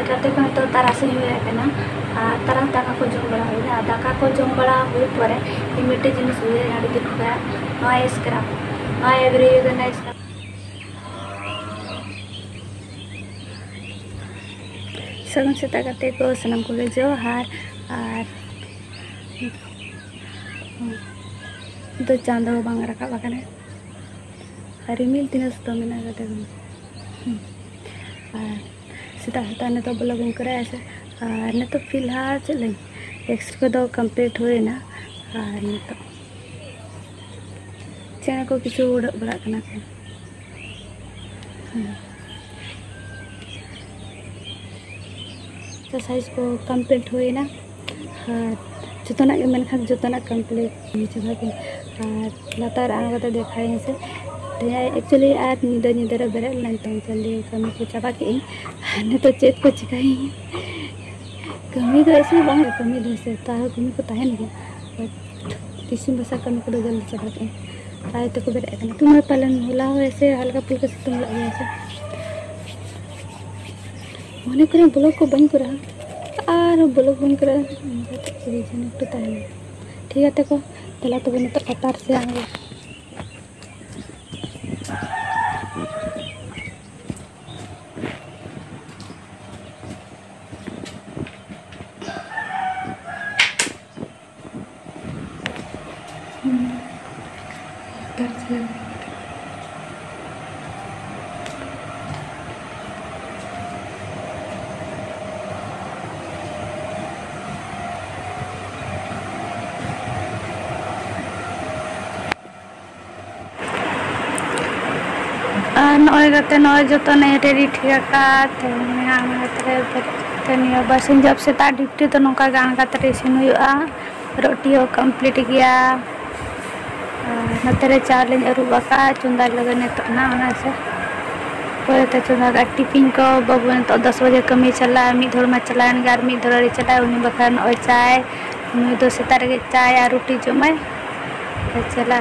करते को तो तारासिंह होना तारा दाका को जम बड़ा होना दाका को जम बड़ा हुए पर मिट्टी जिनिस हुए अड़ी दिन नवा स्क्रैप नवा एवरी स्क्रैप सगुन सेता करते को सनम को जोहार और तो चांदो बांग रखा बाकने रिमिल तीन तो मेना करते सेता सेता ने तो ब्लॉगिंग करे ऐसे ने तो फिलहाल चले एक्सरे को तो कंप्लीट हुए ना ने तो चेना को किछु उड़क बड़ा कना को एक्सरसाइज को कंप्लीट हुए ना जोतना के मेनखान जोतना कंप्लीट चला के लातार आंगता देखाय से एक्चुअली आज निदा निदा बेरे लाइन तो जल्दी कमी को चाबा के ने तो चेत को चिकाई कमी तो ऐसे बांग कमी दे से तार कमी को ताहन गया किसी बसा कमी को जल्दी चाबा के आए तो को बेरे कना तुम पालन होला हो ऐसे हल्का फुल्का से तुम लगे ऐसे मने करे ब्लॉग को बंद करा और ब्लॉग बंद करा रीजन तो ताहन ठीक है को तला तो बने तो कतार से आगे नए नए जो तो नहीं रेडी ठीक है बस जब से ड्यूटी तो नौका गान का इसिन रोटी हो कंप्लीट गया नतरे चावल अरुबा चुंदा लगे ना से पोते चुंदा टिफिन को बाबू ने तो 10 बजे कमी चला मिधर में चला गार मिधर चला उन्नी बखान चाय दो सेता रे चाय और रोटी जमाय चला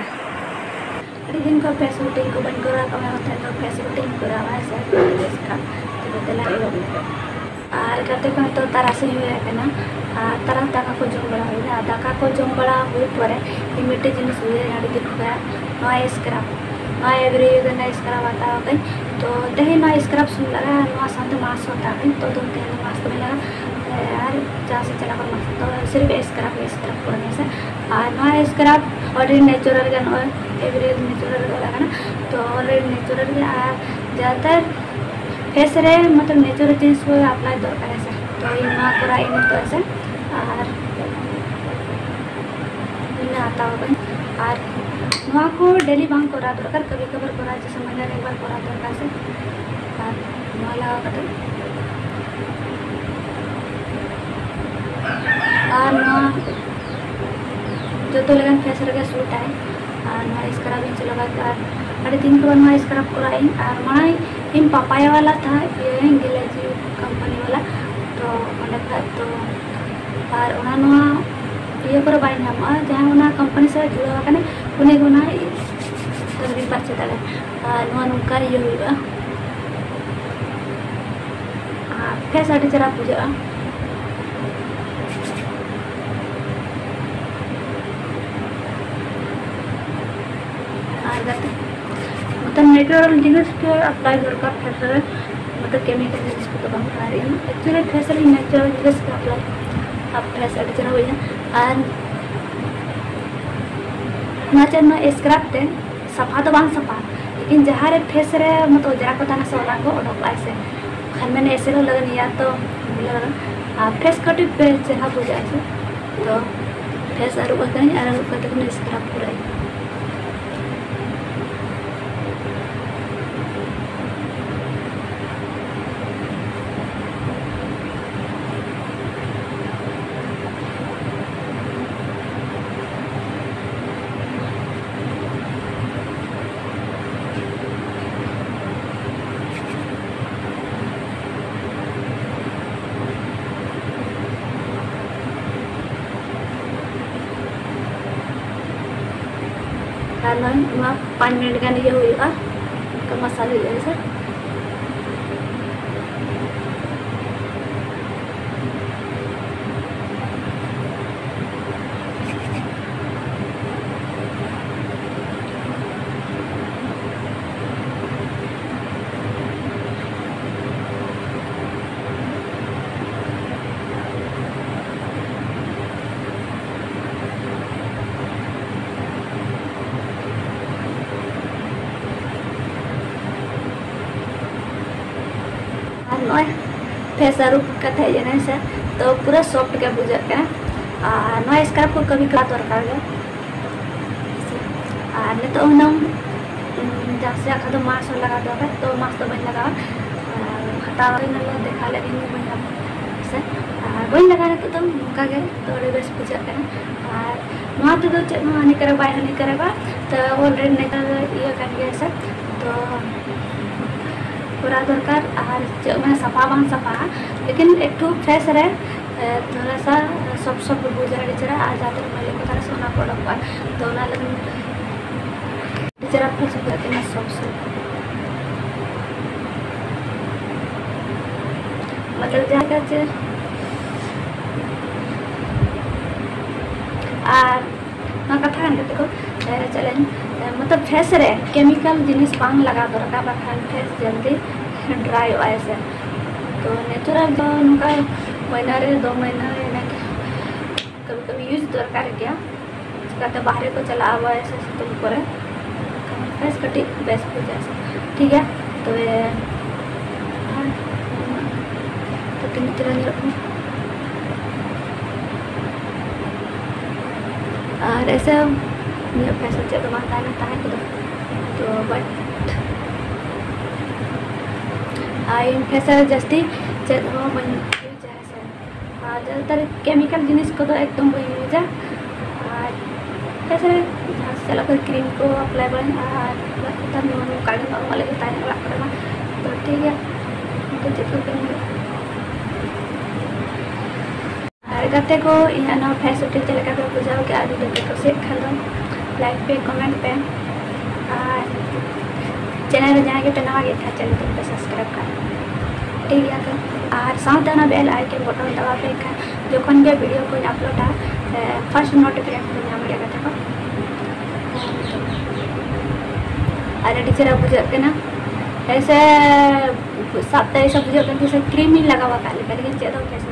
दिन को फेस रूटीन को बन करा कमे होते तो फेस रूटीन करा ऐसे इसका तो तेला और करते को तो तारासिंह होना तारा दाका को जम बड़ा होना दाका को जम बड़ा हुए पर मिट्टी जिनिस हुए अड़ी दिन नवा स्क्रैप नवा एवरी स्क्रैप आता है तो तेहे नवा स्क्रैप सुन लगा नवा साथ मास होता है तो तुम तेहे मास तो लगा यार जहाँ से चला कर मास तो सिर्फ स्क्रैप करने से और नवा स्क्रैप ऑलरेडी नेचुरल का एवरी नेचुरल लगा ना तो ऑलरेडी नेचुरल ज़्यादातर फेस रे मतलब नेचुरल जिनिस को अप्लाई दरकार है तो इना करा इन तो ऐसे और इना आता होगा और नवा को डेली बांग करा दरकार कभी कभार करा जैसे महीने में एक बार करा दरकार से और नवा लगा करते और नवा जो तो लेकिन फेस रे सूट है और नवा स्क्रब इन लगा अड़ी दिन को नवा स्क्रब करा और माना इन पापाया वाला था ये गिलेजी कंपनी वाला तो तो और ये कर बाई नाम जहाँ कंपनी से जुड़ा कने उन्हें गुना तभी पाचे दाले नुका ये हुआ फेस अड़ी चरा पूजा मतलब नेचुरल जिनिस के अप्लाई दरकार फेस मतलब केमिकल जिनिस को तो बंद कर रही एक्चुअली फेस नेचुरल जिनिस के अप्लाई अब फेस अड़ी चरा हुई और नाचन स्क्रैप ते सफा तो बांग सफा लेकिन जहाँ रे फेस रे मतलब जरा को ताना सोला को ओडक ऐसे खान मैंने ऐसे लो लगन या तो फेस कटी पे जहाँ पूजा ऐसे तो फेस अरुबा करें और अरुबा तक स्क्रैप पूरा karena 5 minit kan dia huya ke masalah ini sir face रूप कथे जने से तो पूरा सॉफ्ट के बुझे के नो स्क्रब को कभी का दरकार है और ने तो हम जैसे आखा तो मास्क लगा दो तो मास्क तो बन लगा हटाव न देखा लगे बन से बन लगा तो नौका के तो बेस बुझे के और नवा तो चेक हानि करे बाय हानि करे तो ऑलरेडी नेता ये कर गया से तो पूरा दरकार और मैं सफा बांग सफा लेकिन एक टू फ्रेश रहे थोड़ा सा सब बुझा चरा आ जाते मैं को तारा सोना पड़ा तो ना लगन जरा फ्रेश करते हैं सब मतलब जाकर और कथा देखो चलें मतलब फेस रे केमिकल जिनिस बांग लगा दरकार बाखान फेस जल्दी ड्राई हो ऐसे तो नेचुरल तो उनका महीना रे 2 महीना कभी कभी यूज दरकार क्या कहते बाहर को चला हुआ ऐसे तुम करे फेस कटिंग बेस्ट हो जाए ठीक है तो ये तो तीन तरह और ऐसे फैशन चेक माता है तो बट आई फैशन जस्ती चेक बन ज़्यादातर केमिकल जिनिस को तो एकदम बन यूजा और ऐसे चला कर क्रीम को अप्लाई बन काढ़ वाले तो ठीक है तो चेक गते को यहाँ फेस उठे चलका को बुझाओ कि आज वीडियो को शेयर कर दो लाइक पे कमेंट पे और चैनल में जाएंगे तो नवा था चैनल को सब्सक्राइब कर ठीक है और साथ ना बेल आइकन बटन दबा पे जोखन के वीडियो को अपलोड फर्स्ट नोटिफिकेशन नाम लगा था और टीचर बुझे ना ऐसे सब ऐसा बुझे क्रीम ही लगा हुआ लेकिन चेक